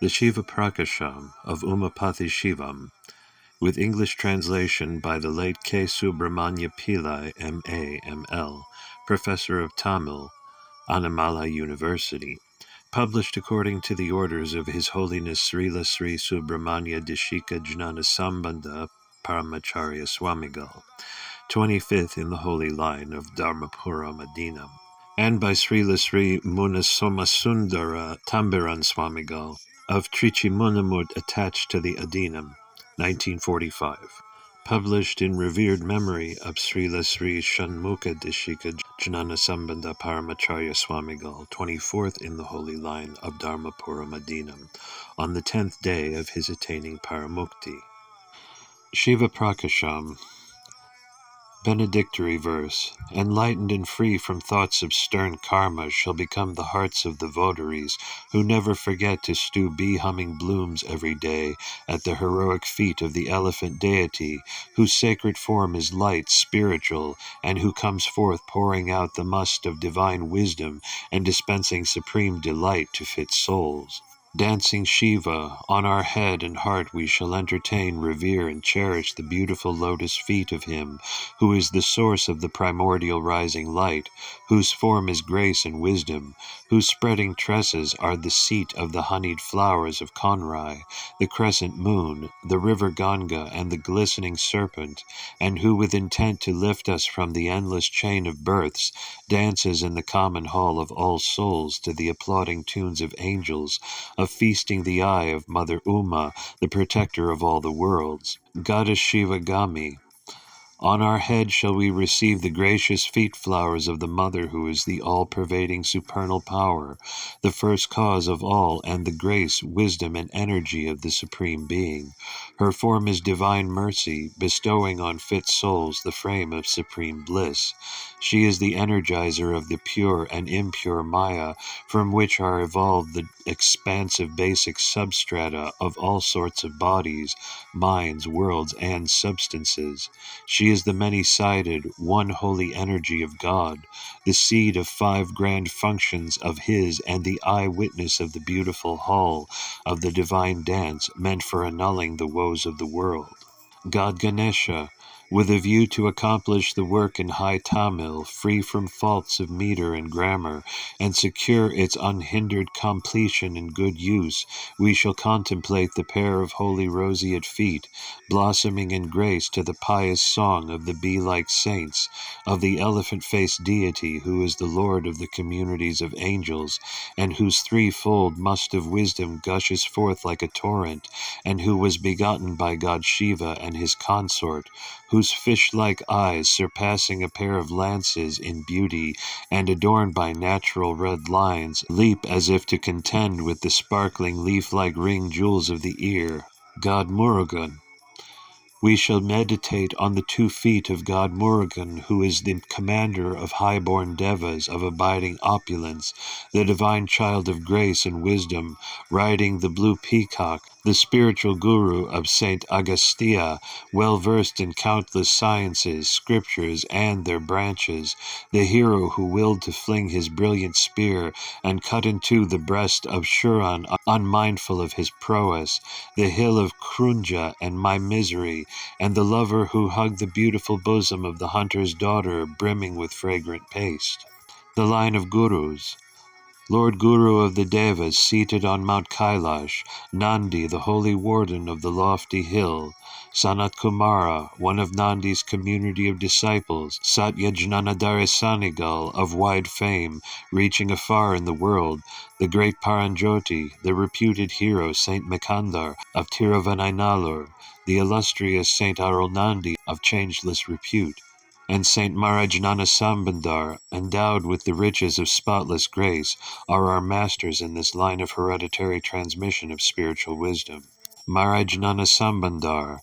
The Sivaprakasam of Umapathi Sivam, with English translation by the late K. Subramanya Pillai, M.A., M.L., Professor of Tamil, Annamalai University, published according to the orders of His Holiness Srila Sri Subramanya Deshika Jnana Sambandha Paramacharya Swamigal, 25th in the Holy Line of Dharmapura Madinam, and by Srila Sri Munasomasundara Tambiran Swamigal of Trichimunamut attached to the Adinam, 1945. Published in revered memory of Srila Sri Shanmukha Deshika Jnana Sambandha Paramacharya Swamigal, 24th in the Holy Line of Dharmapura Madinam, on the 10th day of his attaining Paramukti. Shiva Prakasham, benedictory verse, enlightened and free from thoughts of stern karma, shall become the hearts of the votaries, who never forget to stew bee-humming blooms every day at the heroic feet of the elephant deity, whose sacred form is light, spiritual, and who comes forth pouring out the must of divine wisdom and dispensing supreme delight to fit souls. Dancing Shiva, on our head and heart we shall entertain, revere, and cherish the beautiful lotus feet of him who is the source of the primordial rising light, whose form is grace and wisdom, whose spreading tresses are the seat of the honeyed flowers of Conrai, the crescent moon, the river Ganga, and the glistening serpent, and who, with intent to lift us from the endless chain of births, dances in the common hall of all souls to the applauding tunes of angels, of feasting the eye of Mother Uma, the protector of all the worlds. Goddess Shiva Gami, on our head shall we receive the gracious feet flowers of the Mother who is the all-pervading supernal power, the first cause of all, and the grace, wisdom, and energy of the Supreme Being. Her form is divine mercy, bestowing on fit souls the frame of supreme bliss. She is the energizer of the pure and impure Maya, from which are evolved the expansive basic substrata of all sorts of bodies, minds, worlds, and substances. She is the many-sided, one holy energy of God, the seed of 5 grand functions of His, and the eye-witness of the beautiful hall of the divine dance meant for annulling the woes of the world. God Ganesha, with a view to accomplish the work in High Tamil, free from faults of meter and grammar, and secure its unhindered completion and good use, we shall contemplate the pair of holy roseate feet, blossoming in grace to the pious song of the bee-like saints, of the elephant-faced deity who is the Lord of the communities of angels, and whose threefold must of wisdom gushes forth like a torrent, and who was begotten by God Shiva and his consort, whose fish-like eyes, surpassing a pair of lances in beauty, and adorned by natural red lines, leap as if to contend with the sparkling leaf-like ring jewels of the ear. God Murugan. We shall meditate on the 2 feet of God Murugan, who is the commander of high-born devas of abiding opulence, the divine child of grace and wisdom, riding the blue peacock, the spiritual guru of Saint Agastya, well-versed in countless sciences, scriptures, and their branches, the hero who willed to fling his brilliant spear and cut in two the breast of Shuran, unmindful of his prowess, the hill of Krunja and my misery, and the lover who hugged the beautiful bosom of the hunter's daughter, brimming with fragrant paste. The line of gurus. Lord Guru of the Devas, seated on Mount Kailash, Nandi, the holy warden of the lofty hill, Sanat Kumara, one of Nandi's community of disciples, Satyajnanadari Sanigal, of wide fame, reaching afar in the world, the great Paranjoti, the reputed hero Saint Mikandar of Tiruvannamalur, the illustrious Saint Arulnandi of changeless repute, and Saint Marajnana Sambandar, endowed with the riches of spotless grace, are our masters in this line of hereditary transmission of spiritual wisdom. Marajnana Sambandar,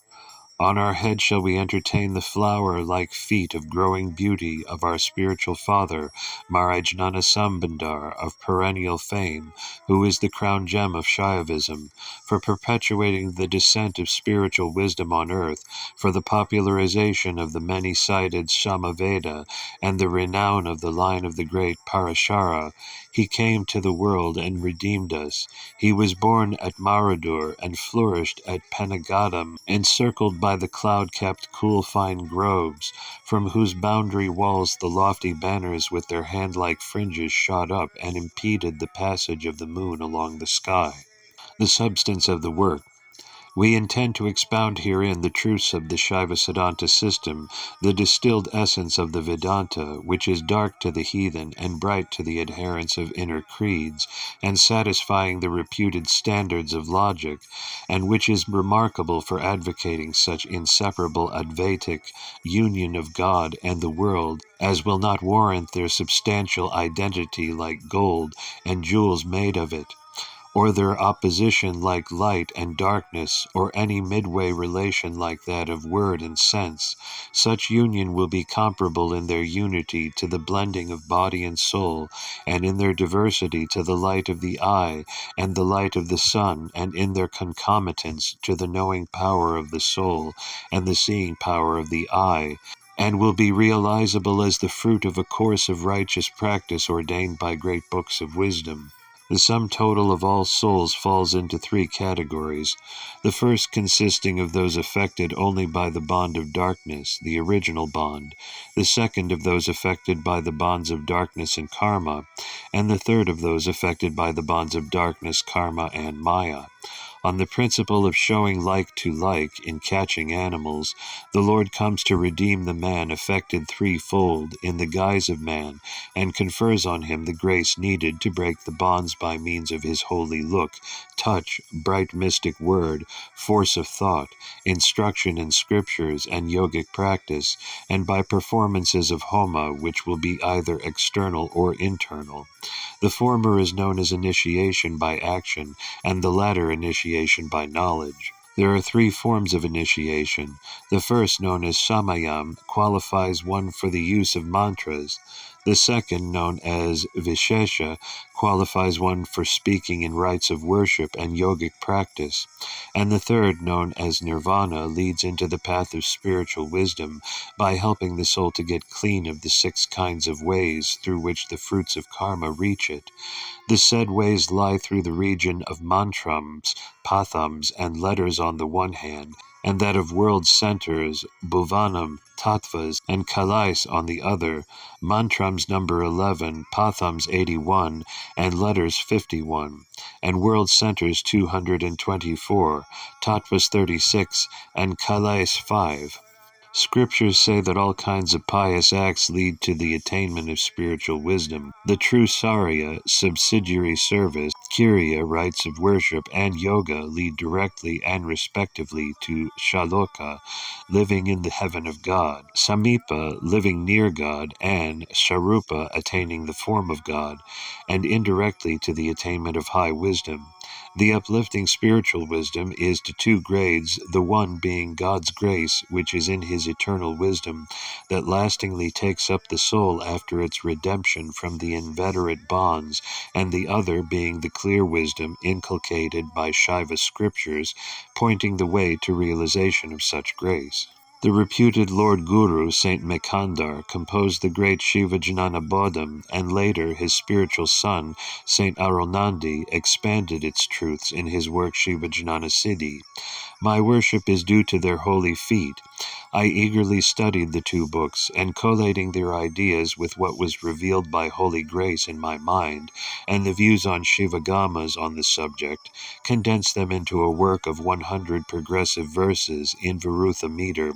On our head shall we entertain the flower-like feet of growing beauty of our spiritual father, Maharajnana Sambandar, of perennial fame, who is the crown gem of Shaivism, for perpetuating the descent of spiritual wisdom on earth, for the popularization of the many-sided Samaveda, and the renown of the line of the great Parashara. He came to the world and redeemed us. He was born at Maradur and flourished at Panagadam, encircled by the cloud-capped cool fine groves, from whose boundary walls the lofty banners with their hand-like fringes shot up and impeded the passage of the moon along the sky. The substance of the work. We intend to expound herein the truths of the Shaiva Siddhanta system, the distilled essence of the Vedanta, which is dark to the heathen and bright to the adherents of inner creeds, and satisfying the reputed standards of logic, and which is remarkable for advocating such inseparable Advaitic union of God and the world as will not warrant their substantial identity like gold and jewels made of it, or their opposition like light and darkness, or any midway relation like that of word and sense. Such union will be comparable in their unity to the blending of body and soul, and in their diversity to the light of the eye and the light of the sun, and in their concomitance to the knowing power of the soul and the seeing power of the eye, and will be realizable as the fruit of a course of righteous practice ordained by great books of wisdom. The sum total of all souls falls into three categories, the first consisting of those affected only by the bond of darkness, the original bond, the second of those affected by the bonds of darkness and karma, and the third of those affected by the bonds of darkness, karma, and maya. On the principle of showing like to like in catching animals, the Lord comes to redeem the man affected threefold in the guise of man, and confers on him the grace needed to break the bonds by means of his holy look, touch, bright mystic word, force of thought, instruction in scriptures and yogic practice, and by performances of homa which will be either external or internal. The former is known as initiation by action, and the latter initiation by knowledge. There are three forms of initiation. The first, known as samayam, qualifies one for the use of mantras. The second, known as vishesha, qualifies one for speaking in rites of worship and yogic practice. And the third, known as nirvana, leads into the path of spiritual wisdom by helping the soul to get clean of the 6 kinds of ways through which the fruits of karma reach it. The said ways lie through the region of mantrams, pathams, and letters on the one hand, and that of world centers, bhuvanam, tattvas, and kalais on the other, mantrams number 11, pathams 81, and letters 51, and world centers 224, tattvas 36, and kalais 5. Scriptures say that all kinds of pious acts lead to the attainment of spiritual wisdom. The true Sarya, subsidiary service, Kirya, rites of worship, and Yoga lead directly and respectively to Shaloka, living in the heaven of God, Samipa, living near God, and Sharupa, attaining the form of God, and indirectly to the attainment of high wisdom. The uplifting spiritual wisdom is to 2 grades, the one being God's grace, which is in his eternal wisdom, that lastingly takes up the soul after its redemption from the inveterate bonds, and the other being the clear wisdom inculcated by Shaiva scriptures, pointing the way to realization of such grace. The reputed Lord Guru, Saint Mekandar, composed the great Shiva Jnana Bodham, and later his spiritual son, Saint Arulnandi, expanded its truths in his work Shiva Jnana Siddhi. My worship is due to their holy feet. I eagerly studied the 2 books, and collating their ideas with what was revealed by holy grace in my mind, and the views on Shivagamas on the subject, condensed them into a work of 100 progressive verses in Varutha meter,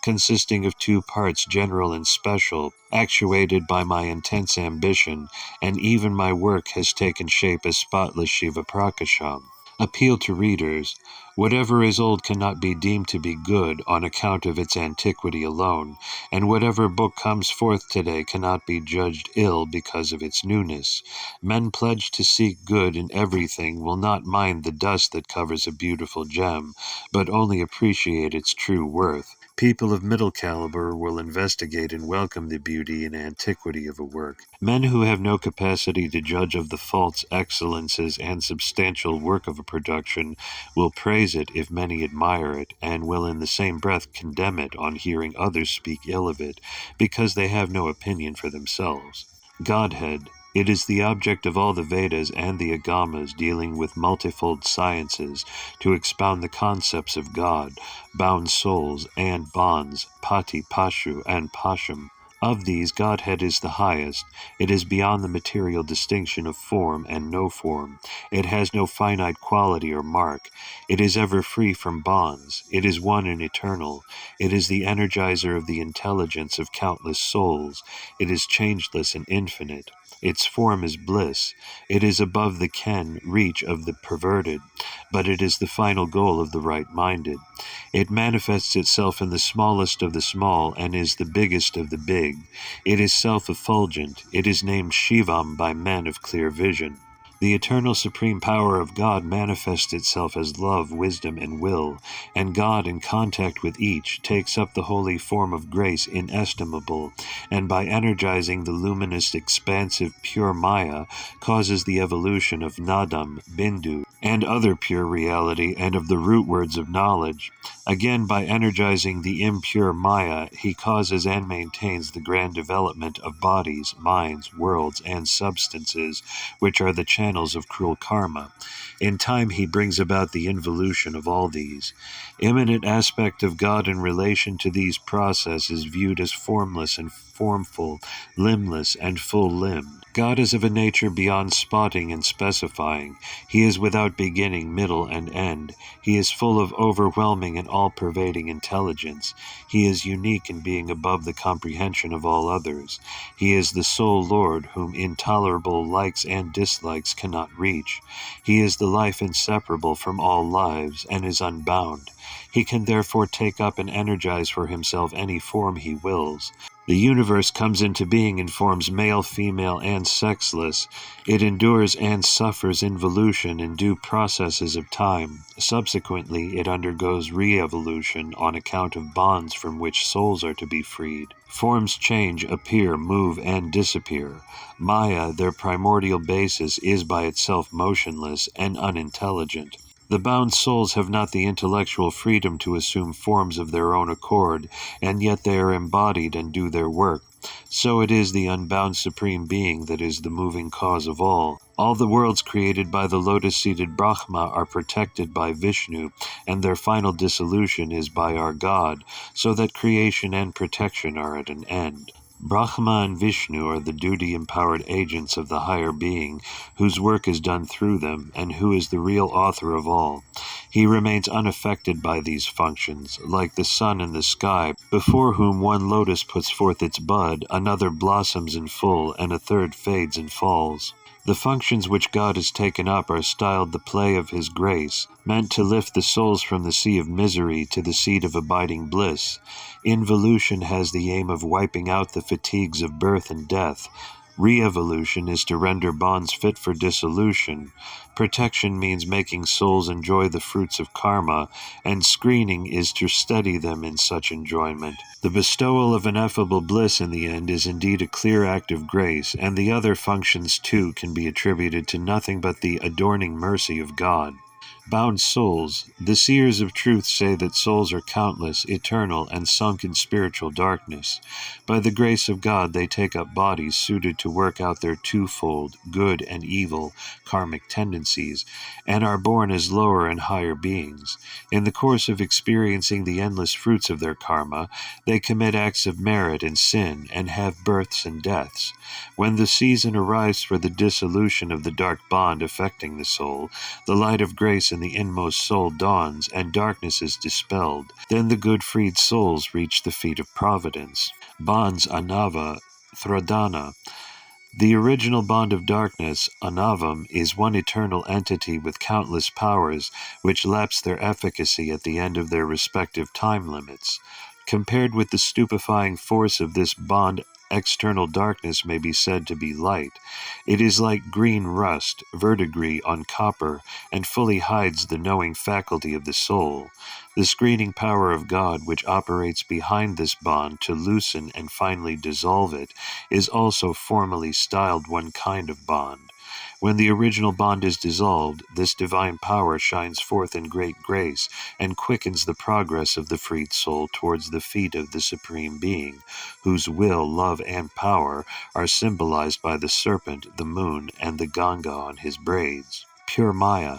consisting of 2 parts, general and special, actuated by my intense ambition, and even my work has taken shape as spotless Sivaprakasam. Appeal to readers. Whatever is old cannot be deemed to be good on account of its antiquity alone, and whatever book comes forth today cannot be judged ill because of its newness. Men pledged to seek good in everything will not mind the dust that covers a beautiful gem, but only appreciate its true worth. People of middle caliber will investigate and welcome the beauty and antiquity of a work. Men who have no capacity to judge of the faults, excellences, and substantial work of a production will praise it if many admire it, and will in the same breath condemn it on hearing others speak ill of it, because they have no opinion for themselves. Godhead. It is the object of all the Vedas and the Agamas dealing with multifold sciences to expound the concepts of God, bound souls, and bonds, pati, pashu, and pasham. Of these, Godhead is the highest. It is beyond the material distinction of form and no form. It has no finite quality or mark. It is ever free from bonds. It is one and eternal. It is the energizer of the intelligence of countless souls. It is changeless and infinite. Its form is bliss. It is above the ken, reach of the perverted, but it is the final goal of the right-minded. It manifests itself in the smallest of the small and is the biggest of the big. It is self-effulgent. It is named Shivam by men of clear vision. The eternal supreme power of God manifests itself as love, wisdom, and will, and God, in contact with each, takes up the holy form of grace inestimable, and by energizing the luminous, expansive, pure Maya, causes the evolution of Nadam, Bindu, and other pure reality, and of the root words of knowledge. Again, by energizing the impure Maya, he causes and maintains the grand development of bodies, minds, worlds, and substances, which are the channels of cruel karma. In time he brings about the involution of all these. Immanent aspect of God in relation to these processes viewed as formless and formful, limbless and full-limbed. God is of a nature beyond spotting and specifying. He is without beginning, middle, and end. He is full of overwhelming and all-pervading intelligence. He is unique in being above the comprehension of all others. He is the sole Lord whom intolerable likes and dislikes cannot reach. He is the life inseparable from all lives and is unbound. He can therefore take up and energize for himself any form he wills. The universe comes into being in forms male, female, and sexless. It endures and suffers involution in due processes of time. Subsequently, it undergoes re-evolution on account of bonds from which souls are to be freed. Forms change, appear, move, and disappear. Maya, their primordial basis, is by itself motionless and unintelligent. The bound souls have not the intellectual freedom to assume forms of their own accord, and yet they are embodied and do their work. So it is the unbound Supreme Being that is the moving cause of all. All the worlds created by the lotus-seated Brahma are protected by Vishnu, and their final dissolution is by our God, so that creation and protection are at an end. Brahma and Vishnu are the duty-empowered agents of the higher being, whose work is done through them, and who is the real author of all. He remains unaffected by these functions, like the sun in the sky, before whom one lotus puts forth its bud, another blossoms in full, and a third fades and falls. The functions which God has taken up are styled the play of his grace, meant to lift the souls from the sea of misery to the seat of abiding bliss. Involution has the aim of wiping out the fatigues of birth and death. Re-evolution is to render bonds fit for dissolution. Protection means making souls enjoy the fruits of karma, and screening is to steady them in such enjoyment. The bestowal of ineffable bliss in the end is indeed a clear act of grace, and the other functions too can be attributed to nothing but the adorning mercy of God. Bound souls. The seers of truth say that souls are countless, eternal, and sunk in spiritual darkness. By the grace of God they take up bodies suited to work out their twofold, good and evil, karmic tendencies, and are born as lower and higher beings. In the course of experiencing the endless fruits of their karma, they commit acts of merit and sin, and have births and deaths. When the season arrives for the dissolution of the dark bond affecting the soul, the light of grace in the inmost soul dawns, and darkness is dispelled. Then the good freed souls reach the feet of providence. Bonds anava, thradana. The original bond of darkness, Anavam, is one eternal entity with countless powers, which lapse their efficacy at the end of their respective time limits. Compared with the stupefying force of this bond, external darkness may be said to be light. It is like green rust, verdigris on copper, and fully hides the knowing faculty of the soul. The screening power of God, which operates behind this bond to loosen and finally dissolve it, is also formally styled one kind of bond. When the original bond is dissolved, this divine power shines forth in great grace and quickens the progress of the freed soul towards the feet of the Supreme Being, whose will, love, and power are symbolized by the serpent, the moon, and the Ganga on his braids. Pure Maya.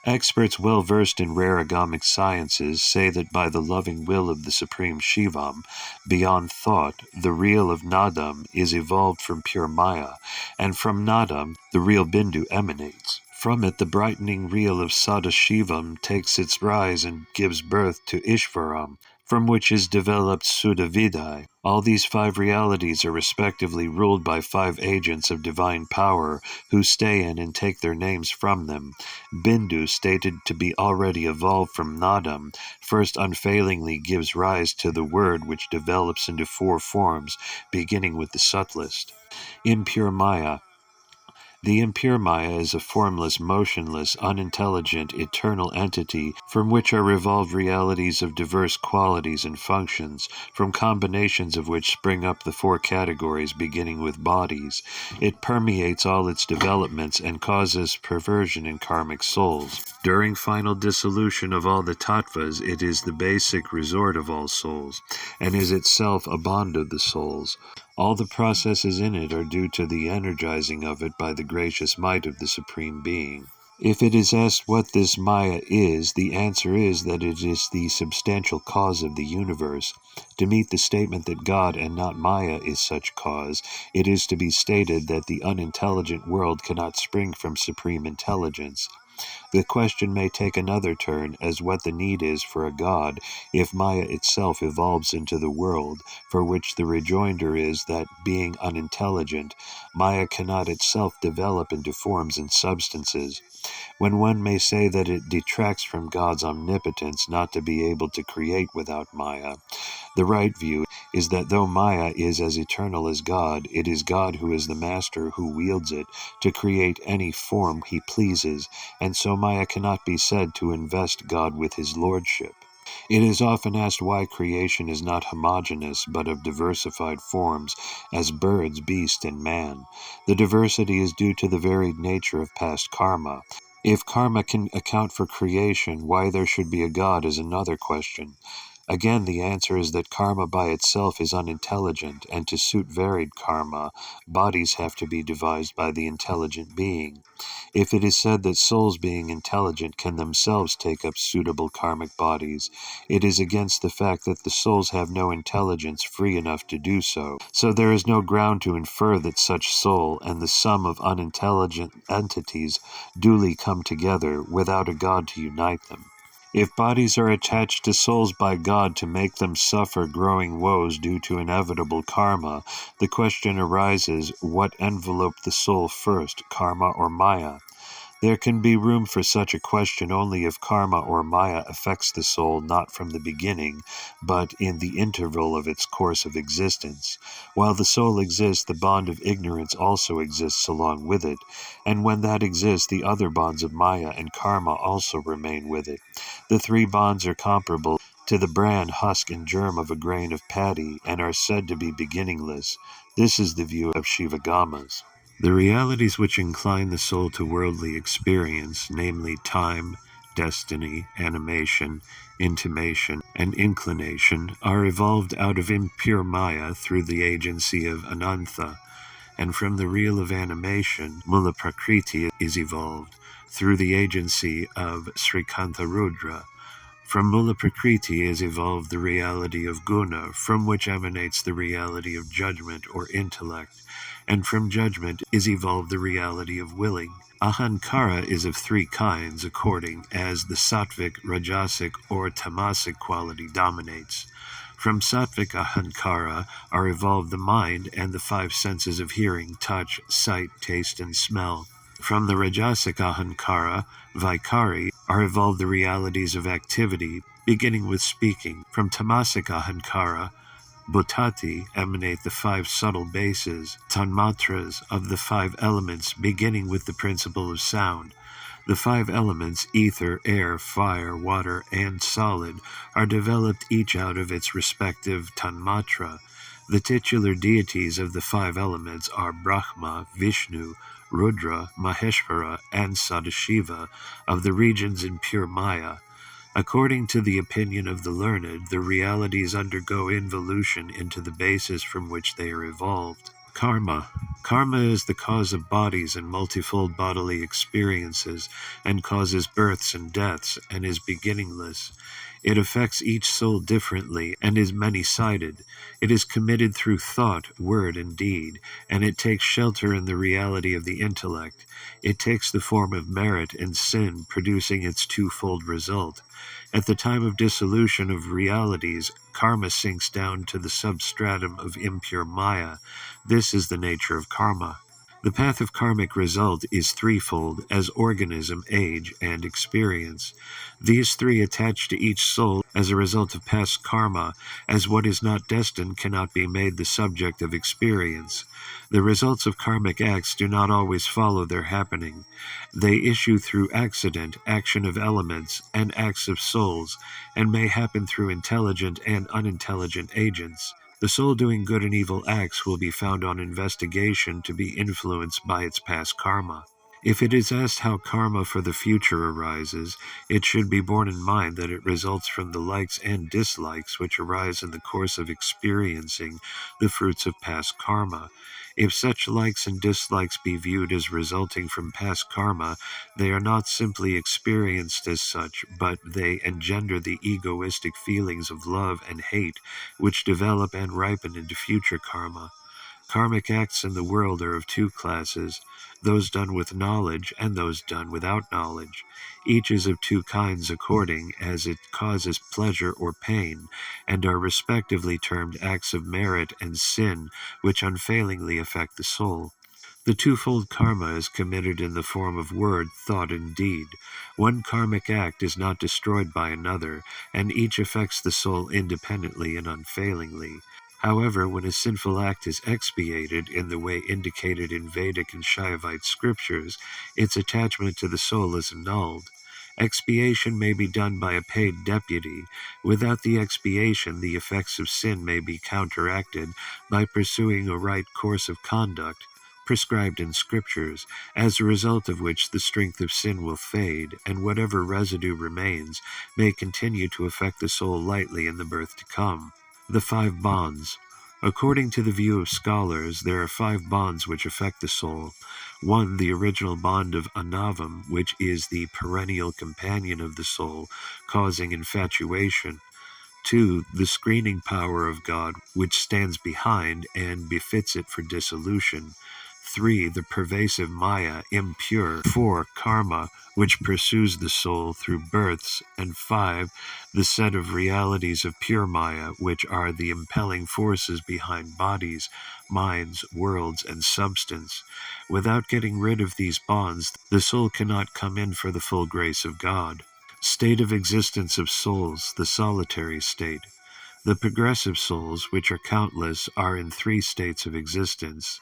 Experts well versed in rare agamic sciences say that by the loving will of the Supreme Shivam, beyond thought, the real of Nadam is evolved from pure Maya, and from Nadam the real Bindu emanates. From it the brightening real of Sadashivam takes its rise and gives birth to Ishvaram, from which is developed Sudavidai. All these five realities are respectively ruled by five agents of divine power who stay in and take their names from them. Bindu, stated to be already evolved from Nadam, first unfailingly gives rise to the word which develops into four forms, beginning with the subtlest. Impure Maya. The impure Maya is a formless, motionless, unintelligent, eternal entity from which are revolved realities of diverse qualities and functions, from combinations of which spring up the four categories beginning with bodies. It permeates all its developments and causes perversion in karmic souls. During final dissolution of all the tattvas, it is the basic resort of all souls, and is itself a bond of the souls. All the processes in it are due to the energizing of it by the gracious might of the Supreme Being. If it is asked what this Maya is, the answer is that it is the substantial cause of the universe. To meet the statement that God and not Maya is such cause, it is to be stated that the unintelligent world cannot spring from supreme intelligence. The question may take another turn as what the need is for a god if Maya itself evolves into the world, for which the rejoinder is that, being unintelligent, Maya cannot itself develop into forms and substances. When one may say that it detracts from God's omnipotence not to be able to create without Maya, the right view is that though Maya is as eternal as God, it is God who is the master who wields it to create any form he pleases, and so Maya cannot be said to invest God with his lordship. It is often asked why creation is not homogeneous but of diversified forms, as birds, beast, and man. The diversity is due to the varied nature of past karma. If karma can account for creation, why there should be a god is another question. Again, the answer is that karma by itself is unintelligent, and to suit varied karma, bodies have to be devised by the intelligent being. If it is said that souls being intelligent can themselves take up suitable karmic bodies, it is against the fact that the souls have no intelligence free enough to do so. So there is no ground to infer that such soul and the sum of unintelligent entities duly come together without a God to unite them. If bodies are attached to souls by God to make them suffer growing woes due to inevitable karma, the question arises, what enveloped the soul first, karma or Maya? There can be room for such a question only if karma or Maya affects the soul not from the beginning, but in the interval of its course of existence. While the soul exists, the bond of ignorance also exists along with it, and when that exists, the other bonds of Maya and karma also remain with it. The three bonds are comparable to the bran, husk, and germ of a grain of paddy, and are said to be beginningless. This is the view of Shivagamas. The realities which incline the soul to worldly experience, namely time, destiny, animation, intimation, and inclination, are evolved out of impure Maya through the agency of Anantha, and from the real of animation, Mula Prakriti is evolved through the agency of Srikanta Rudra. From Mula Prakriti is evolved the reality of Guna, from which emanates the reality of judgment or intellect, and from judgment is evolved the reality of willing. Ahankara is of three kinds according as the sattvic, rajasic, or tamasic quality dominates. From sattvic ahankara are evolved the mind and the five senses of hearing, touch, sight, taste, and smell. From the rajasic ahankara, vaikari, are evolved the realities of activity, beginning with speaking. From tamasic ahankara, Bhutati, emanate the five subtle bases, tanmatras, of the five elements, beginning with the principle of sound. The five elements, ether, air, fire, water, and solid, are developed each out of its respective tanmatra. The titular deities of the five elements are Brahma, Vishnu, Rudra, Maheshvara, and Sadashiva, of the regions in pure Maya. According to the opinion of the learned, the realities undergo involution into the basis from which they are evolved. Karma. Karma is the cause of bodies and multifold bodily experiences, and causes births and deaths, and is beginningless. It affects each soul differently, and is many-sided. It is committed through thought, word, and deed, and it takes shelter in the reality of the intellect. It takes the form of merit and sin, producing its twofold result. At the time of dissolution of realities, karma sinks down to the substratum of impure maya. This is the nature of karma. The path of karmic result is threefold, as organism, age, and experience. These three attach to each soul as a result of past karma, as what is not destined cannot be made the subject of experience. The results of karmic acts do not always follow their happening. They issue through accident, action of elements, and acts of souls, and may happen through intelligent and unintelligent agents. The soul doing good and evil acts will be found on investigation to be influenced by its past karma. If it is asked how karma for the future arises, it should be borne in mind that it results from the likes and dislikes which arise in the course of experiencing the fruits of past karma. If such likes and dislikes be viewed as resulting from past karma, they are not simply experienced as such, but they engender the egoistic feelings of love and hate, which develop and ripen into future karma. Karmic acts in the world are of two classes, those done with knowledge and those done without knowledge. Each is of two kinds according as it causes pleasure or pain, and are respectively termed acts of merit and sin, which unfailingly affect the soul. The twofold karma is committed in the form of word, thought, and deed. One karmic act is not destroyed by another, and each affects the soul independently and unfailingly. However, when a sinful act is expiated in the way indicated in Vedic and Shaivite scriptures, its attachment to the soul is annulled. Expiation may be done by a paid deputy. Without the expiation, the effects of sin may be counteracted by pursuing a right course of conduct prescribed in scriptures, as a result of which the strength of sin will fade, and whatever residue remains may continue to affect the soul lightly in the birth to come. The five bonds. According to the view of scholars, there are five bonds which affect the soul. One, the original bond of anavam, which is the perennial companion of the soul, causing infatuation. Two, the screening power of God, which stands behind and befits it for dissolution. Three, the pervasive maya, impure. Four, karma, which pursues the soul through births. And five, the set of realities of pure maya, which are the impelling forces behind bodies, minds, worlds, and substance. Without getting rid of these bonds, the soul cannot come in for the full grace of God. State of existence of souls, the solitary state. The progressive souls, which are countless, are in three states of existence,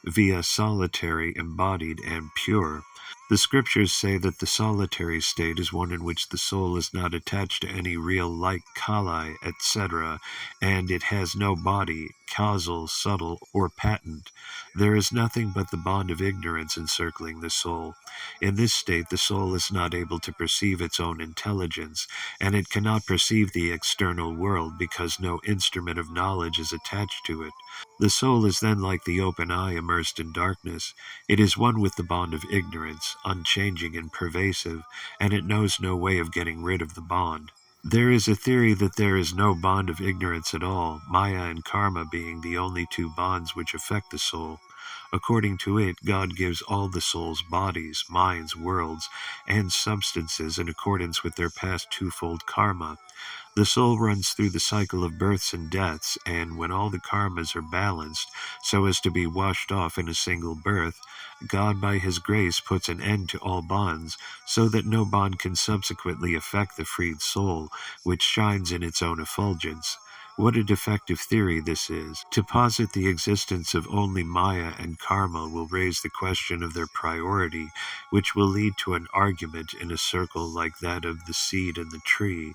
via solitary, embodied, and pure. The scriptures say that the solitary state is one in which the soul is not attached to any real like kali, etc., and it has no body, causal, subtle, or patent. There is nothing but the bond of ignorance encircling the soul. In this state, the soul is not able to perceive its own intelligence, and it cannot perceive the external world because no instrument of knowledge is attached to it. The soul is then like the open eye immersed in darkness. It is one with the bond of ignorance, unchanging and pervasive, and it knows no way of getting rid of the bond. There is a theory that there is no bond of ignorance at all, Maya and karma being the only two bonds which affect the soul. According to it, God gives all the soul's bodies, minds, worlds, and substances in accordance with their past twofold karma. The soul runs through the cycle of births and deaths, and when all the karmas are balanced so as to be washed off in a single birth, God by his grace puts an end to all bonds, so that no bond can subsequently affect the freed soul, which shines in its own effulgence. What a defective theory this is. To posit the existence of only Maya and karma will raise the question of their priority, which will lead to an argument in a circle like that of the seed and the tree.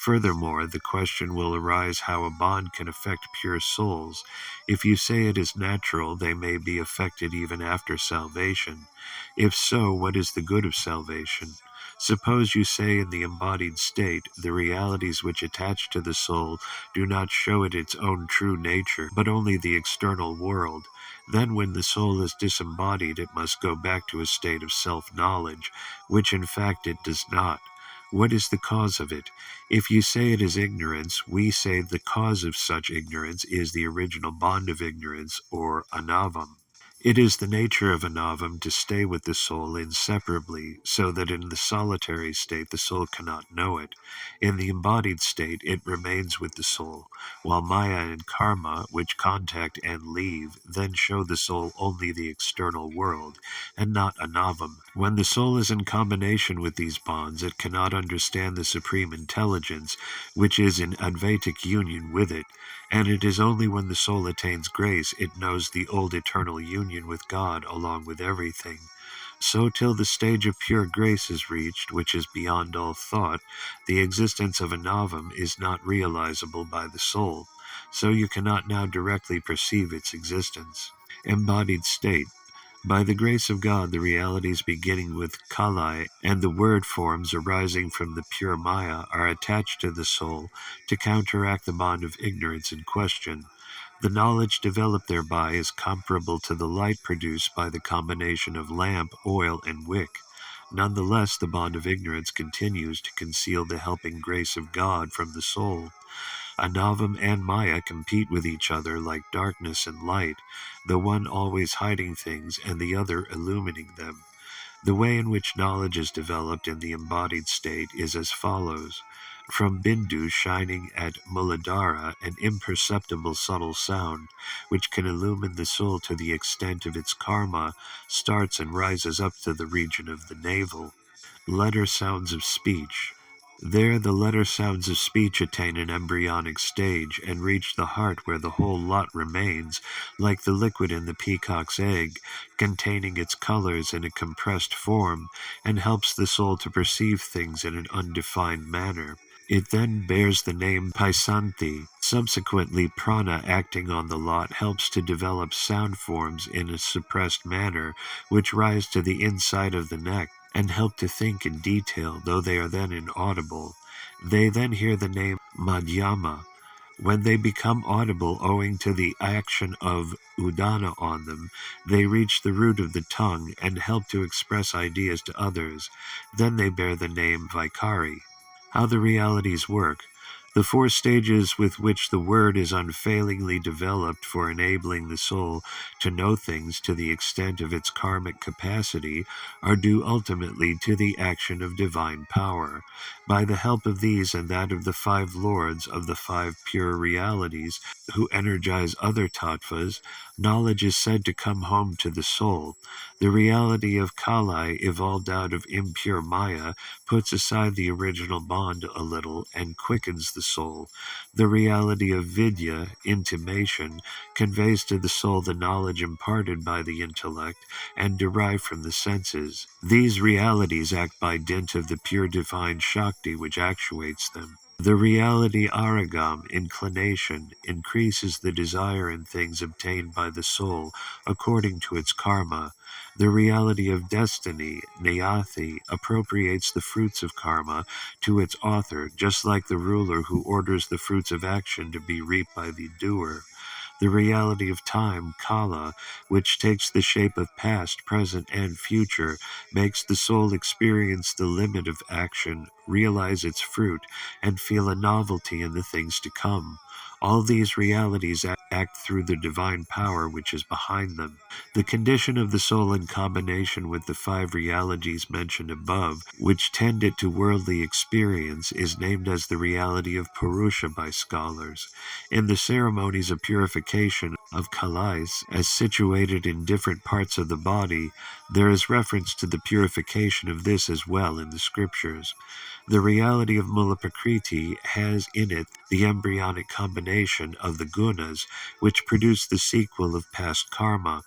Furthermore, the question will arise how a bond can affect pure souls. If you say it is natural, they may be affected even after salvation. If so, what is the good of salvation? Suppose you say in the embodied state, the realities which attach to the soul do not show it its own true nature, but only the external world. Then when the soul is disembodied, it must go back to a state of self-knowledge, which in fact it does not. What is the cause of it? If you say it is ignorance, we say the cause of such ignorance is the original bond of ignorance, or anavam. It is the nature of anavam to stay with the soul inseparably, so that in the solitary state the soul cannot know it. In the embodied state it remains with the soul, while Maya and karma, which contact and leave, then show the soul only the external world, and not anavam. When the soul is in combination with these bonds, it cannot understand the supreme intelligence, which is in Advaitic union with it, and it is only when the soul attains grace it knows the old eternal union with God along with everything. So till the stage of pure grace is reached, which is beyond all thought, the existence of anavam is not realizable by the soul, so you cannot now directly perceive its existence. Embodied state. By the grace of God, the realities beginning with Kalai and the word forms arising from the pure Maya are attached to the soul to counteract the bond of ignorance in question. The knowledge developed thereby is comparable to the light produced by the combination of lamp, oil, and wick. Nonetheless, the bond of ignorance continues to conceal the helping grace of God from the soul. Anavam and Maya compete with each other like darkness and light, the one always hiding things and the other illumining them. The way in which knowledge is developed in the embodied state is as follows. From Bindu shining at Muladhara, an imperceptible subtle sound, which can illumine the soul to the extent of its karma, starts and rises up to the region of the navel. Letter sounds of speech. There the letter sounds of speech attain an embryonic stage and reach the heart, where the whole lot remains, like the liquid in the peacock's egg, containing its colors in a compressed form, and helps the soul to perceive things in an undefined manner. It then bears the name Paisanti. Subsequently, prana acting on the lot helps to develop sound forms in a suppressed manner, which rise to the inside of the neck and help to think in detail, though they are then inaudible. They then hear the name Madhyama. When they become audible owing to the action of udana on them, they reach the root of the tongue and help to express ideas to others. Then they bear the name Vaikari. How the realities work. The four stages with which the word is unfailingly developed for enabling the soul to know things to the extent of its karmic capacity are due ultimately to the action of divine power. By the help of these and that of the five lords of the five pure realities who energize other tattvas, knowledge is said to come home to the soul. The reality of Kalai, evolved out of impure Maya, puts aside the original bond a little and quickens the soul. The reality of Vidya, intimation, conveys to the soul the knowledge imparted by the intellect and derived from the senses. These realities act by dint of the pure divine Shakti which actuates them. The reality aragam, inclination, increases the desire in things obtained by the soul according to its karma. The reality of destiny, niyati, appropriates the fruits of karma to its author, just like the ruler who orders the fruits of action to be reaped by the doer. The reality of time, kala, which takes the shape of past, present, and future, makes the soul experience the limit of action, realize its fruit, and feel a novelty in the things to come. All these realities act through the divine power which is behind them. The condition of the soul in combination with the five realities mentioned above, which tend it to worldly experience, is named as the reality of Purusha by scholars. In the ceremonies of purification of Kalais, as situated in different parts of the body, there is reference to the purification of this as well in the scriptures. The reality of Mulaprakriti has in it the embryonic combination of the gunas, which produce the sequel of past karma.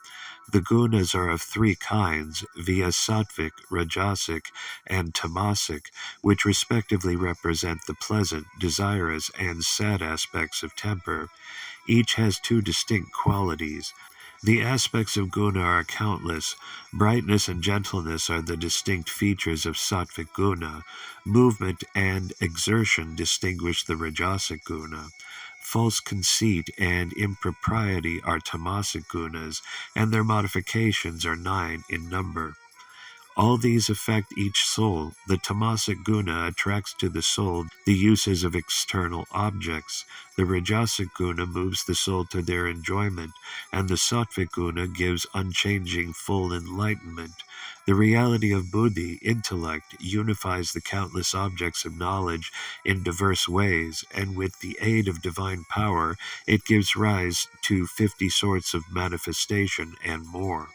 The gunas are of three kinds, via sattvic, rajasic, and tamasic, which respectively represent the pleasant, desirous, and sad aspects of temper. Each has two distinct qualities. The aspects of guna are countless. Brightness and gentleness are the distinct features of sattvic guna. Movement and exertion distinguish the rajasic guna. False conceit and impropriety are tamasic gunas, and their modifications are 9 in number. All these affect each soul. The tamasic guna attracts to the soul the uses of external objects. The rajasic guna moves the soul to their enjoyment, and the sattvic guna gives unchanging full enlightenment. The reality of buddhi, intellect, unifies the countless objects of knowledge in diverse ways, and with the aid of divine power, it gives rise to 50 sorts of manifestation and more.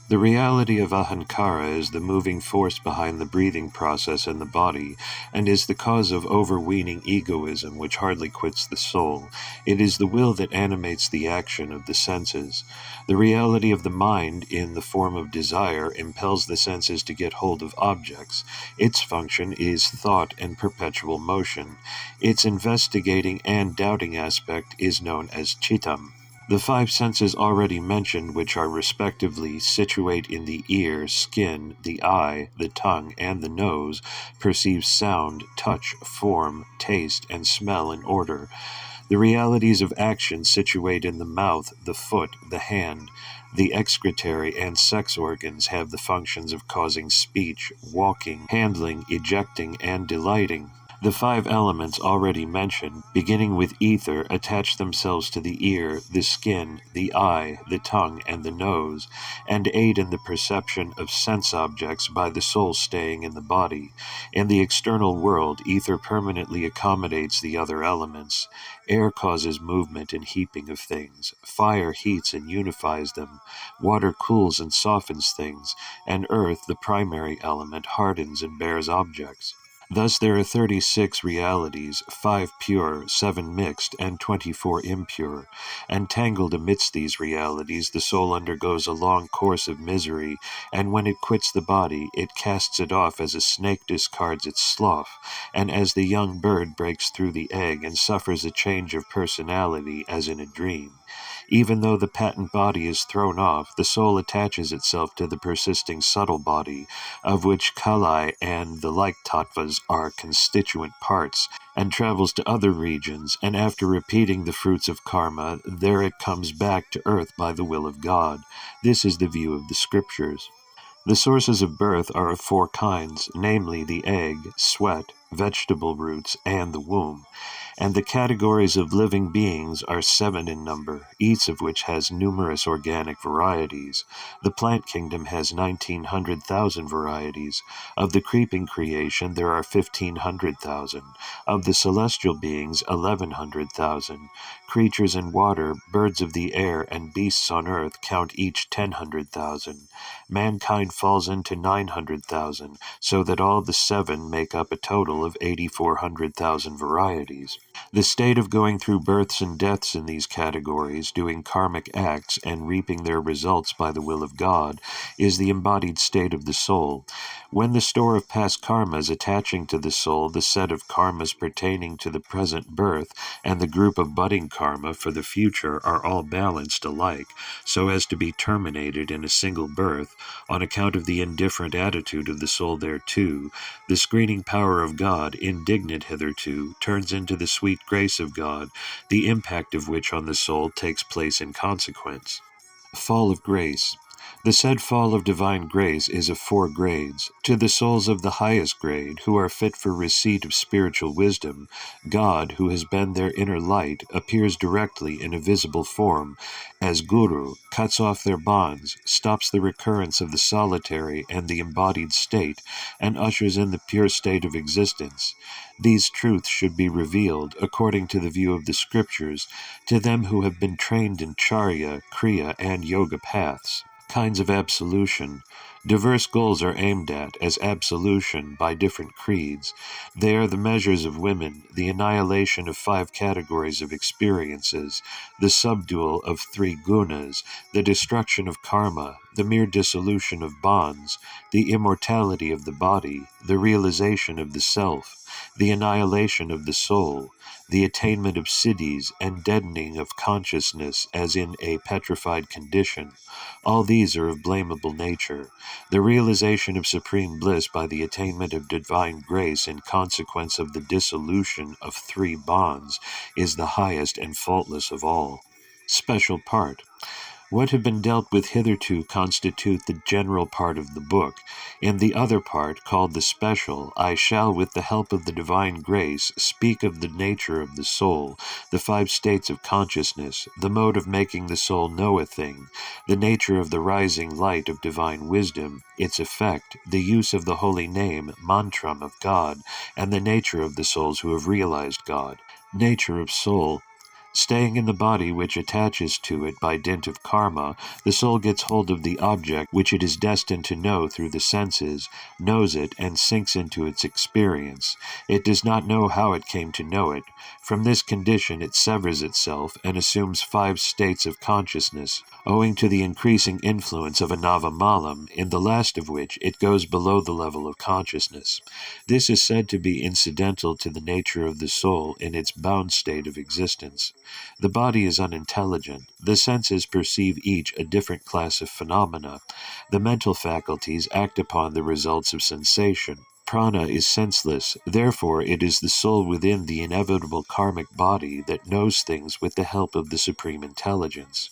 The reality of ahankara is the moving force behind the breathing process in the body, and is the cause of overweening egoism which hardly quits the soul. It is the will that animates the action of the senses. The reality of the mind, in the form of desire, impels the senses to get hold of objects. Its function is thought and perpetual motion. Its investigating and doubting aspect is known as chittam. The five senses already mentioned, which are respectively situate in the ear, skin, the eye, the tongue, and the nose, perceive sound, touch, form, taste, and smell in order. The realities of action situate in the mouth, the foot, the hand. The excretory and sex organs have the functions of causing speech, walking, handling, ejecting, and delighting. The five elements already mentioned, beginning with ether, attach themselves to the ear, the skin, the eye, the tongue, and the nose, and aid in the perception of sense objects by the soul staying in the body. In the external world, ether permanently accommodates the other elements. Air causes movement and heaping of things. Fire heats and unifies them. Water cools and softens things. And earth, the primary element, hardens and bears objects. Thus there are 36 realities, 5 pure, 7 mixed, and 24 impure. Entangled amidst these realities, the soul undergoes a long course of misery, and when it quits the body, it casts it off as a snake discards its slough, and as the young bird breaks through the egg and suffers a change of personality as in a dream. Even though the patent body is thrown off, the soul attaches itself to the persisting subtle body, of which Kalai and the like tattvas are constituent parts, and travels to other regions, and after repeating the fruits of karma, there it comes back to earth by the will of God. This is the view of the scriptures. The sources of birth are of 4 kinds, namely the egg, sweat, vegetable roots, and the womb. And the categories of living beings are 7 in number, each of which has numerous organic varieties. The plant kingdom has 1,900,000 varieties. Of the creeping creation, there are 1,500,000. Of the celestial beings, 1,100,000. Creatures in water, birds of the air, and beasts on earth count each 10,000,000. Mankind falls into 900,000, so that all the 7 make up a total of 8,400,000 varieties. The state of going through births and deaths in these categories, doing karmic acts, and reaping their results by the will of God, is the embodied state of the soul. When the store of past karmas attaching to the soul, the set of karmas pertaining to the present birth, and the group of budding karma for the future are all balanced alike, so as to be terminated in a single birth, on account of the indifferent attitude of the soul thereto, the screening power of God, indignant hitherto, turns into the sweet grace of God, the impact of which on the soul takes place in consequence. Fall of grace. The said fall of divine grace is of 4 grades. To the souls of the highest grade, who are fit for receipt of spiritual wisdom, God, who has been their inner light, appears directly in a visible form, as Guru, cuts off their bonds, stops the recurrence of the solitary and the embodied state, and ushers in the pure state of existence. These truths should be revealed, according to the view of the scriptures, to them who have been trained in Charya, Kriya, and Yoga paths. Kinds of absolution. Diverse goals are aimed at as absolution by different creeds. They are the measures of women, the annihilation of 5 categories of experiences, the subdual of 3 gunas, the destruction of karma, the mere dissolution of bonds, the immortality of the body, the realization of the self, the annihilation of the soul, the attainment of siddhis and deadening of consciousness as in a petrified condition. All these are of blamable nature. The realization of supreme bliss by the attainment of divine grace in consequence of the dissolution of 3 bonds is the highest and faultless of all. Special part. What have been dealt with hitherto constitute the general part of the book. In the other part, called the special, I shall, with the help of the divine grace, speak of the nature of the soul, the 5 states of consciousness, the mode of making the soul know a thing, the nature of the rising light of divine wisdom, its effect, the use of the holy name, mantram of God, and the nature of the souls who have realized God. Nature of soul. Staying in the body which attaches to it by dint of karma, the soul gets hold of the object which it is destined to know through the senses, knows it, and sinks into its experience. It does not know how it came to know it. From this condition it severs itself and assumes 5 states of consciousness, owing to the increasing influence of a navamalam, in the last of which it goes below the level of consciousness. This is said to be incidental to the nature of the soul in its bound state of existence. The body is unintelligent. The senses perceive each a different class of phenomena. The mental faculties act upon the results of sensation. Prana is senseless, therefore it is the soul within the inevitable karmic body that knows things with the help of the supreme intelligence.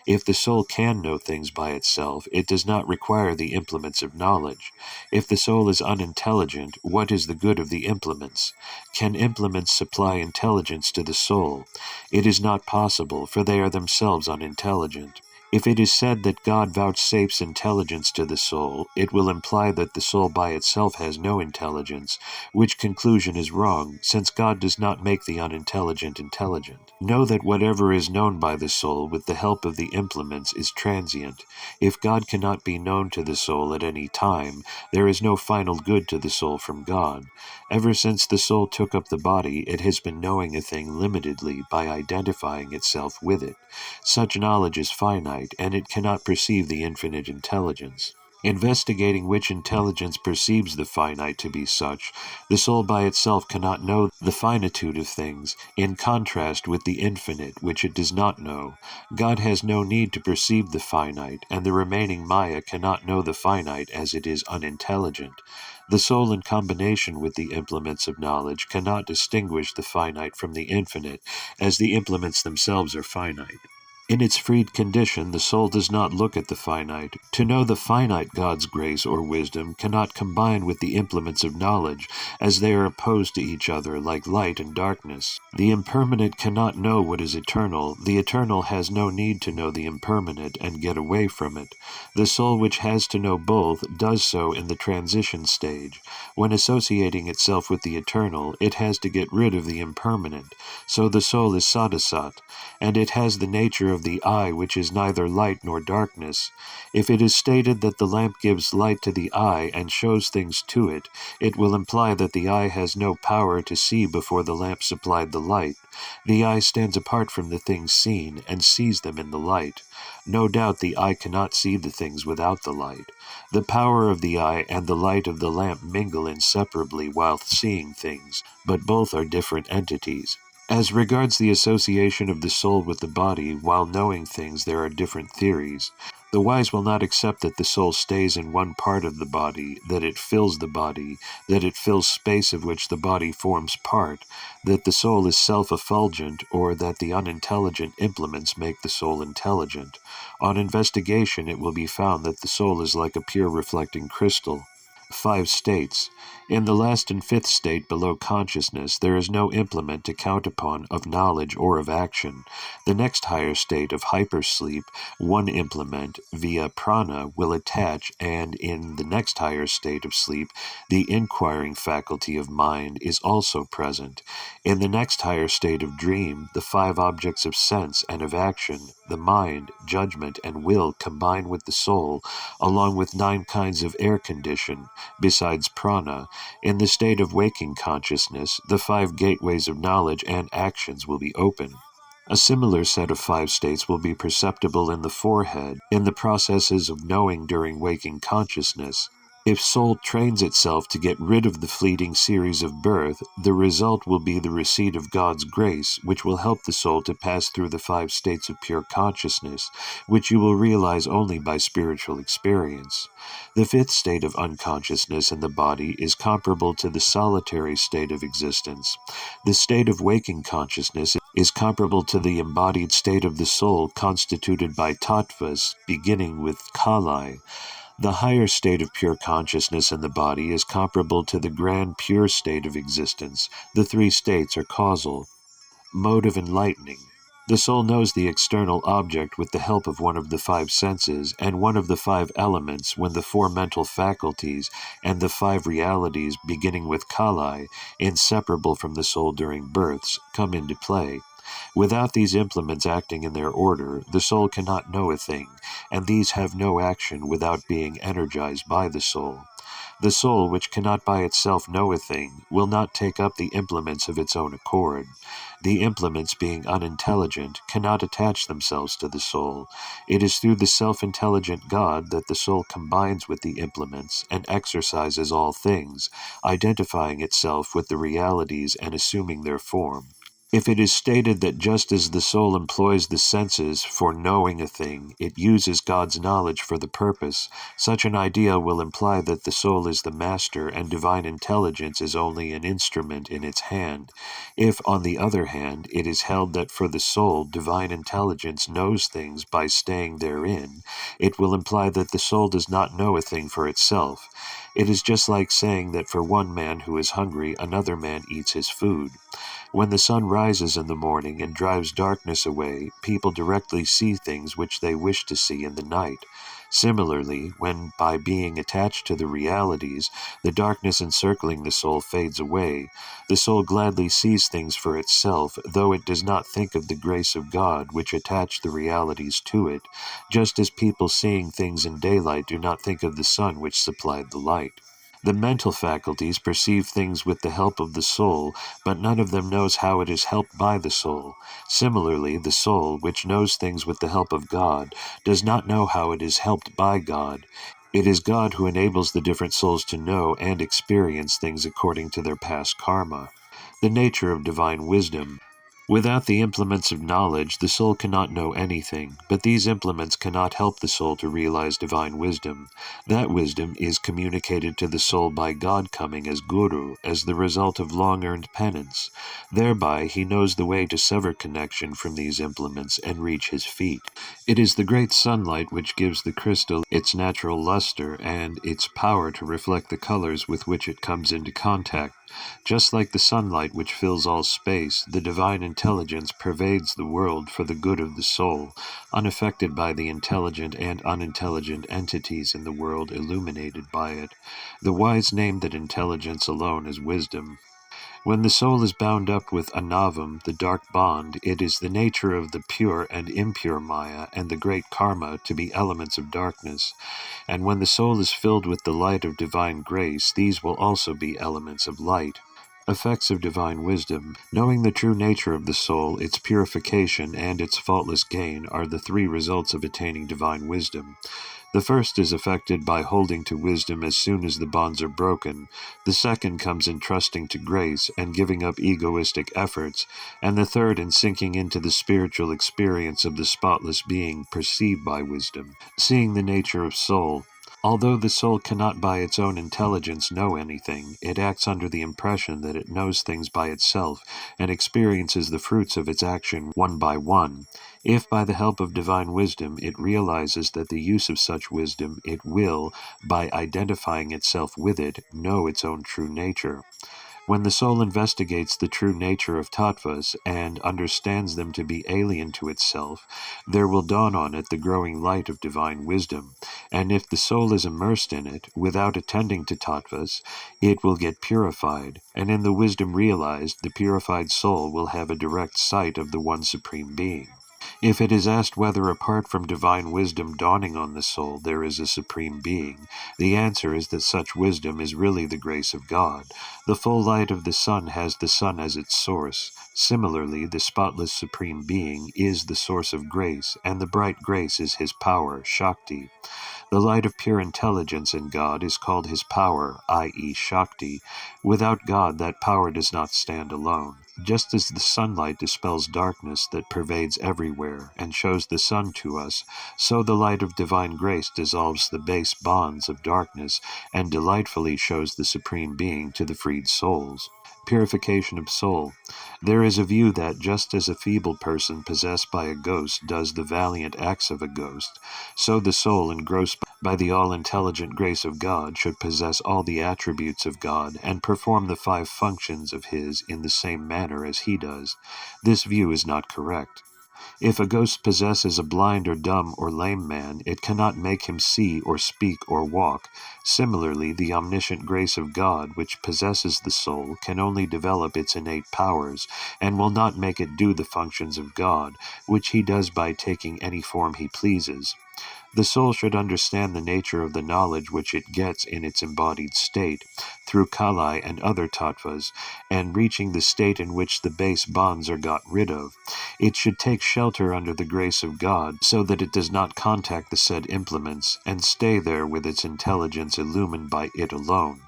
If the soul can know things by itself, it does not require the implements of knowledge. If the soul is unintelligent, what is the good of the implements? Can implements supply intelligence to the soul? It is not possible, for they are themselves unintelligent. If it is said that God vouchsafes intelligence to the soul, it will imply that the soul by itself has no intelligence, which conclusion is wrong, since God does not make the unintelligent intelligent. Know that whatever is known by the soul with the help of the implements is transient. If God cannot be known to the soul at any time, there is no final good to the soul from God. Ever since the soul took up the body, it has been knowing a thing limitedly by identifying itself with it. Such knowledge is finite, and it cannot perceive the infinite intelligence. Investigating which intelligence perceives the finite to be such, the soul by itself cannot know the finitude of things, in contrast with the infinite, which it does not know. God has no need to perceive the finite, and the remaining Maya cannot know the finite as it is unintelligent. The soul in combination with the implements of knowledge cannot distinguish the finite from the infinite, as the implements themselves are finite. In its freed condition, the soul does not look at the finite. To know the finite God's grace or wisdom cannot combine with the implements of knowledge, as they are opposed to each other like light and darkness. The impermanent cannot know what is eternal. The eternal has no need to know the impermanent and get away from it. The soul which has to know both does so in the transition stage. When associating itself with the eternal, it has to get rid of the impermanent. So the soul is sadasat, and it has the nature of the eye, which is neither light nor darkness. If it is stated that the lamp gives light to the eye and shows things to it, it will imply that the eye has no power to see before the lamp supplied the light. The eye stands apart from the things seen and sees them in the light. No doubt the eye cannot see the things without the light. The power of the eye and the light of the lamp mingle inseparably while seeing things, but both are different entities. As regards the association of the soul with the body, while knowing things there are different theories. The wise will not accept that the soul stays in one part of the body, that it fills the body, that it fills space of which the body forms part, that the soul is self-effulgent, or that the unintelligent implements make the soul intelligent. On investigation, it will be found that the soul is like a pure reflecting crystal. 5 states. In the last and fifth state below consciousness, there is no implement to count upon of knowledge or of action. The next higher state of hypersleep, one implement, via prana, will attach, and in the next higher state of sleep, the inquiring faculty of mind is also present. In the next higher state of dream, the 5 objects of sense and of action, the mind, judgment, and will combine with the soul, along with 9 kinds of air condition, besides prana. In the state of waking consciousness, the 5 gateways of knowledge and actions will be open. A similar set of 5 states will be perceptible in the forehead, in the processes of knowing during waking consciousness. If soul trains itself to get rid of the fleeting series of birth, the result will be the receipt of God's grace, which will help the soul to pass through the 5 states of pure consciousness, which you will realize only by spiritual experience. The fifth state of unconsciousness in the body is comparable to the solitary state of existence. The state of waking consciousness is comparable to the embodied state of the soul constituted by tattvas, beginning with kalai. The higher state of pure consciousness in the body is comparable to the grand pure state of existence. The 3 states are causal. Mode of enlightening. The soul knows the external object with the help of one of the 5 senses, and one of the 5 elements when the 4 mental faculties and the 5 realities, beginning with kalai, inseparable from the soul during births, come into play. Without these implements acting in their order, the soul cannot know a thing, and these have no action without being energized by the soul. The soul, which cannot by itself know a thing, will not take up the implements of its own accord. The implements, being unintelligent, cannot attach themselves to the soul. It is through the self-intelligent God that the soul combines with the implements and exercises all things, identifying itself with the realities and assuming their form. If it is stated that just as the soul employs the senses for knowing a thing, it uses God's knowledge for the purpose, such an idea will imply that the soul is the master and divine intelligence is only an instrument in its hand. If, on the other hand, it is held that for the soul divine intelligence knows things by staying therein, it will imply that the soul does not know a thing for itself. It is just like saying that for one man who is hungry, another man eats his food. When the sun rises in the morning and drives darkness away, people directly see things which they wish to see in the night. Similarly, when by being attached to the realities, the darkness encircling the soul fades away, the soul gladly sees things for itself, though it does not think of the grace of God which attached the realities to it, just as people seeing things in daylight do not think of the sun which supplied the light. The mental faculties perceive things with the help of the soul, but none of them knows how it is helped by the soul. Similarly, the soul, which knows things with the help of God, does not know how it is helped by God. It is God who enables the different souls to know and experience things according to their past karma. The nature of divine wisdom. Without the implements of knowledge, the soul cannot know anything, but these implements cannot help the soul to realize divine wisdom. That wisdom is communicated to the soul by God coming as Guru, as the result of long-earned penance. Thereby, he knows the way to sever connection from these implements and reach his feet. It is the great sunlight which gives the crystal its natural luster and its power to reflect the colors with which it comes into contact. Just like the sunlight which fills all space, the divine intelligence pervades the world for the good of the soul, unaffected by the intelligent and unintelligent entities in the world illuminated by it. The wise name that intelligence alone is wisdom. When the soul is bound up with anavam, the dark bond, it is the nature of the pure and impure maya and the great karma to be elements of darkness. And when the soul is filled with the light of divine grace, these will also be elements of light. Effects of divine wisdom. Knowing the true nature of the soul, its purification, and its faultless gain are the 3 results of attaining divine wisdom. The first is effected by holding to wisdom as soon as the bonds are broken. The second comes in trusting to grace and giving up egoistic efforts, and the third in sinking into the spiritual experience of the spotless being perceived by wisdom, seeing the nature of soul. Although the soul cannot by its own intelligence know anything, it acts under the impression that it knows things by itself and experiences the fruits of its action one by one. If by the help of divine wisdom it realizes that the use of such wisdom, it will, by identifying itself with it, know its own true nature. When the soul investigates the true nature of tattvas and understands them to be alien to itself, there will dawn on it the growing light of divine wisdom, and if the soul is immersed in it, without attending to tattvas, it will get purified, and in the wisdom realized, the purified soul will have a direct sight of the one Supreme Being. If it is asked whether apart from divine wisdom dawning on the soul there is a Supreme Being, the answer is that such wisdom is really the grace of God. The full light of the sun has the sun as its source. Similarly, the spotless Supreme Being is the source of grace, and the bright grace is his power, Shakti. The light of pure intelligence in God is called his power, i.e. Shakti. Without God, that power does not stand alone. Just as the sunlight dispels darkness that pervades everywhere and shows the sun to us, so the light of divine grace dissolves the base bonds of darkness and delightfully shows the Supreme Being to the freed souls. Purification of soul. There is a view that just as a feeble person possessed by a ghost does the valiant acts of a ghost, so the soul engrossed by the all-intelligent grace of God should possess all the attributes of God and perform the 5 functions of his in the same manner as he does. This view is not correct. If a ghost possesses a blind or dumb or lame man, it cannot make him see or speak or walk. Similarly, the omniscient grace of God, which possesses the soul, can only develop its innate powers, and will not make it do the functions of God, which he does by taking any form he pleases. The soul should understand the nature of the knowledge which it gets in its embodied state, through Kalai and other tattvas, and reaching the state in which the base bonds are got rid of. It should take shelter under the grace of God, so that it does not contact the said implements, and stay there with its intelligence illumined by it alone.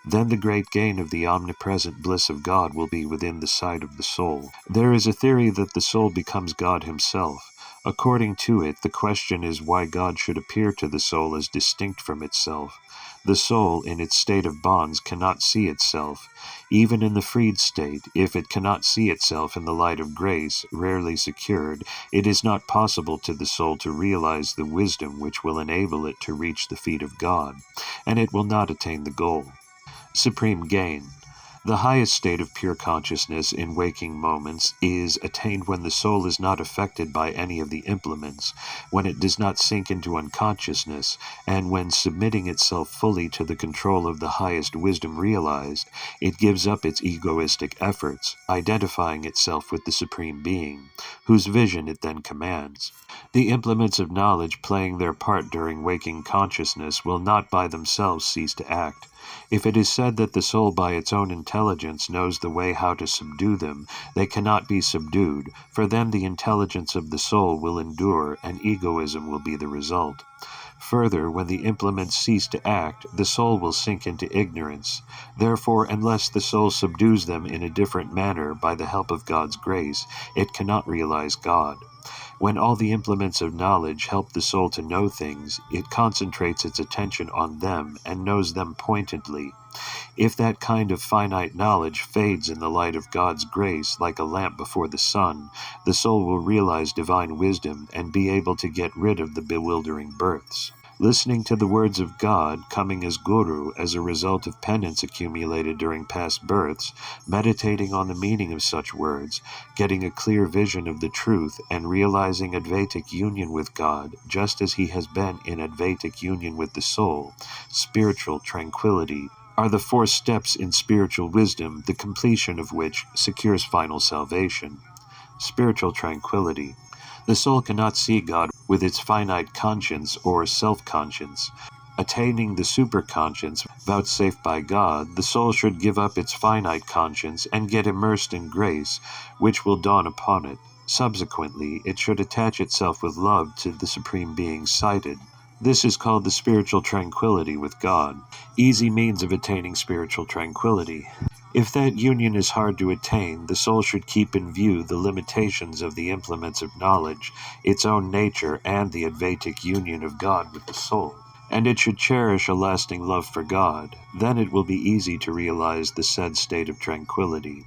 Then the great gain of the omnipresent bliss of God will be within the sight of the soul. There is a theory that the soul becomes God himself. According to it, the question is why God should appear to the soul as distinct from itself. The soul, in its state of bonds, cannot see itself. Even in the freed state, if it cannot see itself in the light of grace, rarely secured, it is not possible to the soul to realize the wisdom which will enable it to reach the feet of God, and it will not attain the goal. Supreme gain. The highest state of pure consciousness in waking moments is attained when the soul is not affected by any of the implements, when it does not sink into unconsciousness, and when submitting itself fully to the control of the highest wisdom realized, it gives up its egoistic efforts, identifying itself with the Supreme Being, whose vision it then commands. The implements of knowledge playing their part during waking consciousness will not by themselves cease to act. If it is said that the soul by its own intelligence knows the way how to subdue them, they cannot be subdued, for then the intelligence of the soul will endure and egoism will be the result. Further, when the implements cease to act, the soul will sink into ignorance. Therefore, unless the soul subdues them in a different manner by the help of God's grace, it cannot realize God. When all the implements of knowledge help the soul to know things, it concentrates its attention on them and knows them pointedly. If that kind of finite knowledge fades in the light of God's grace like a lamp before the sun, the soul will realize divine wisdom and be able to get rid of the bewildering births. Listening to the words of God, coming as guru as a result of penance accumulated during past births, meditating on the meaning of such words, getting a clear vision of the truth, and realizing Advaitic union with God, just as he has been in Advaitic union with the soul, spiritual tranquility, are the 4 steps in spiritual wisdom, the completion of which secures final salvation. Spiritual tranquility. The soul cannot see God with its finite conscience or self-conscience. Attaining the superconscience vouchsafed by God, the soul should give up its finite conscience and get immersed in grace, which will dawn upon it. Subsequently, it should attach itself with love to the Supreme Being sighted. This is called the spiritual tranquility with God. Easy means of attaining spiritual tranquility. If that union is hard to attain, the soul should keep in view the limitations of the implements of knowledge, its own nature, and the Advaitic union of God with the soul. And it should cherish a lasting love for God. Then it will be easy to realize the said state of tranquility.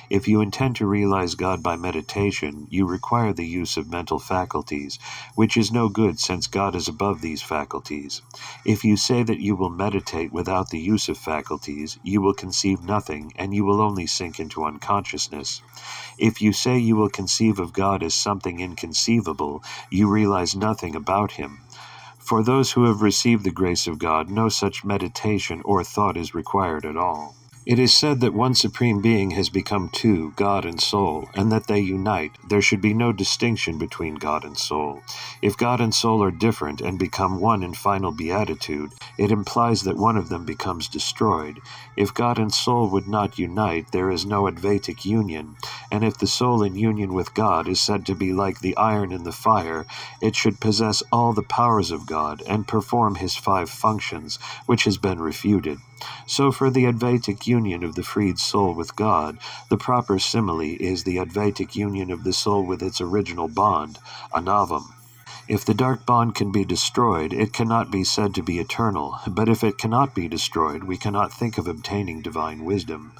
If you intend to realize God by meditation, you require the use of mental faculties, which is no good since God is above these faculties. If you say that you will meditate without the use of faculties, you will conceive nothing, and you will only sink into unconsciousness. If you say you will conceive of God as something inconceivable, you realize nothing about him. For those who have received the grace of God, no such meditation or thought is required at all. It is said that one Supreme Being has become two, God and soul, and that they unite. There should be no distinction between God and soul. If God and soul are different and become one in final beatitude, it implies that one of them becomes destroyed. If God and soul would not unite, there is no Advaitic union, and if the soul in union with God is said to be like the iron in the fire, it should possess all the powers of God and perform his 5 functions, which has been refuted. So for the Advaitic union of the freed soul with God, the proper simile is the Advaitic union of the soul with its original bond, anavam. If the dark bond can be destroyed, it cannot be said to be eternal, but if it cannot be destroyed, we cannot think of obtaining divine wisdom.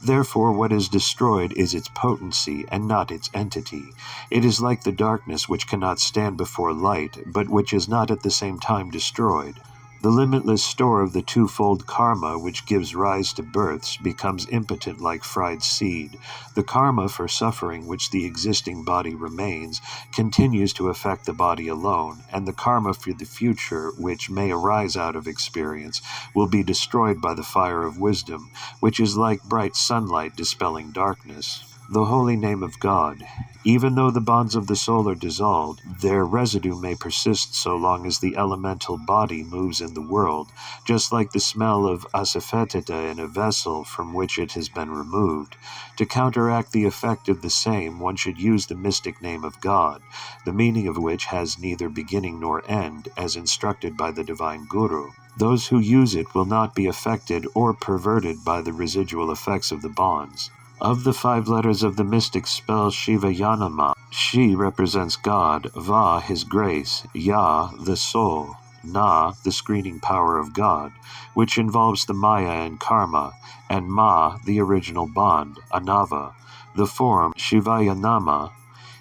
Therefore, what is destroyed is its potency, and not its entity. It is like the darkness which cannot stand before light, but which is not at the same time destroyed. The limitless store of the twofold karma which gives rise to births becomes impotent like fried seed. The karma for suffering which the existing body remains continues to affect the body alone, and the karma for the future which may arise out of experience will be destroyed by the fire of wisdom, which is like bright sunlight dispelling darkness. The holy name of God. Even though the bonds of the soul are dissolved, their residue may persist so long as the elemental body moves in the world, just like the smell of asafoetida in a vessel from which it has been removed. To counteract the effect of the same, one should use the mystic name of God, the meaning of which has neither beginning nor end, as instructed by the divine Guru. Those who use it will not be affected or perverted by the residual effects of the bonds. Of the 5 letters of the mystic spell Shivayanama, Shi represents God, Va his grace, Ya the soul, Na the screening power of God, which involves the Maya and Karma, and Ma the original bond, Anava. The form Shivayanama,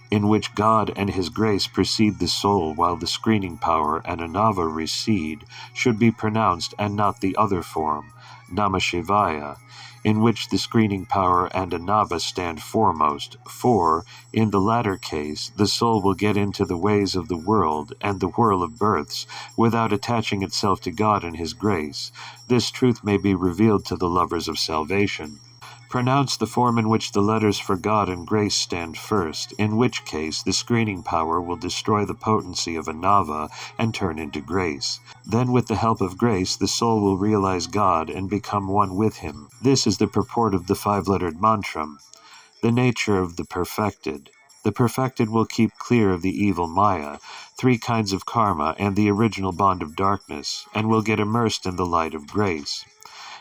in which God and his grace precede the soul while the screening power and Anava recede, should be pronounced and not the other form, Namashivaya, in which the screening power and Anava stand foremost, for, in the latter case, the soul will get into the ways of the world and the whirl of births, without attaching itself to God and his grace. This truth may be revealed to the lovers of salvation. Pronounce the form in which the letters for God and grace stand first, in which case the screening power will destroy the potency of Anava and turn into grace. Then with the help of grace, the soul will realize God and become one with him. This is the purport of the 5-lettered mantram. The nature of the perfected. The perfected will keep clear of the evil Maya, 3 kinds of karma, and the original bond of darkness, and will get immersed in the light of grace.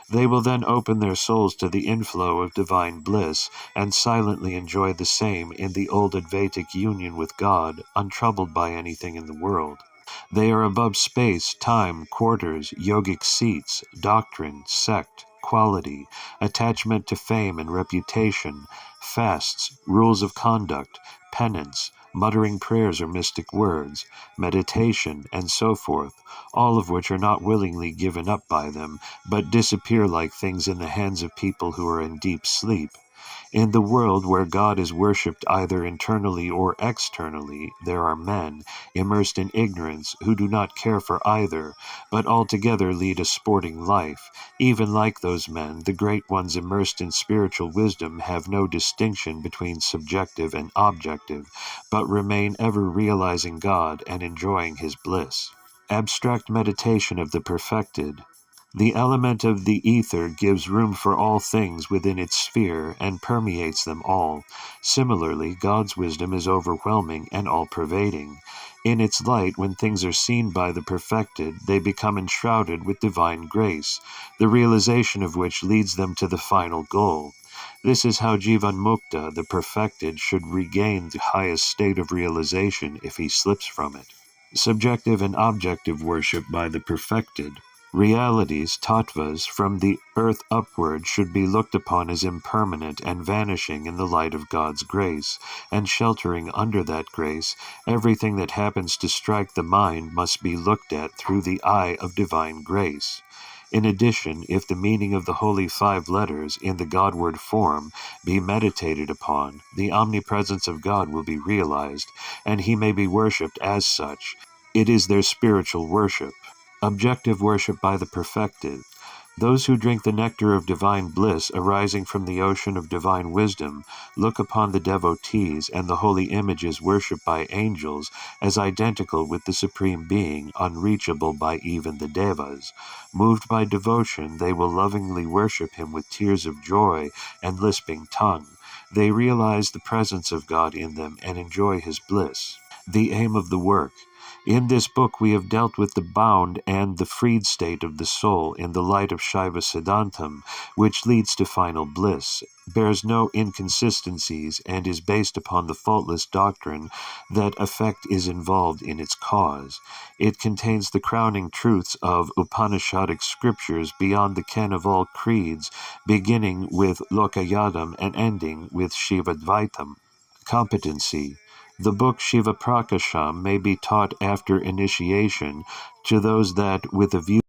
They will then open their souls to the inflow of divine bliss, and silently enjoy the same in the old Advaitic union with God, untroubled by anything in the world. They are above space, time, quarters, yogic seats, doctrine, sect, quality, attachment to fame and reputation, fasts, rules of conduct, penance, muttering prayers or mystic words, meditation, and so forth, all of which are not willingly given up by them, but disappear like things in the hands of people who are in deep sleep. In the world where God is worshipped either internally or externally, there are men, immersed in ignorance, who do not care for either, but altogether lead a sporting life. Even like those men, the great ones immersed in spiritual wisdom have no distinction between subjective and objective, but remain ever realizing God and enjoying his bliss. Abstract meditation of the perfected. The element of the ether gives room for all things within its sphere and permeates them all. Similarly, God's wisdom is overwhelming and all-pervading. In its light, when things are seen by the perfected, they become enshrouded with divine grace, the realization of which leads them to the final goal. This is how Jivan Mukta, the perfected, should regain the highest state of realization if he slips from it. Subjective and objective worship by the perfected. Realities, tattvas, from the earth upward should be looked upon as impermanent and vanishing in the light of God's grace, and sheltering under that grace, everything that happens to strike the mind must be looked at through the eye of divine grace. In addition, if the meaning of the holy 5 letters in the Godward form be meditated upon, the omnipresence of God will be realized, and he may be worshipped as such. It is their spiritual worship. Objective worship by the perfected. Those who drink the nectar of divine bliss arising from the ocean of divine wisdom look upon the devotees and the holy images worshipped by angels as identical with the Supreme Being, unreachable by even the devas. Moved by devotion, they will lovingly worship him with tears of joy and lisping tongue. They realize the presence of God in them and enjoy his bliss. The aim of the work. In this book we have dealt with the bound and the freed state of the soul in the light of Shaiva Siddhantam, which leads to final bliss, bears no inconsistencies, and is based upon the faultless doctrine that effect is involved in its cause. It contains the crowning truths of Upanishadic scriptures beyond the ken of all creeds, beginning with Lokayadam and ending with Shivadvaitam. Competency. The book Sivaprakasam may be taught after initiation to those that, with a view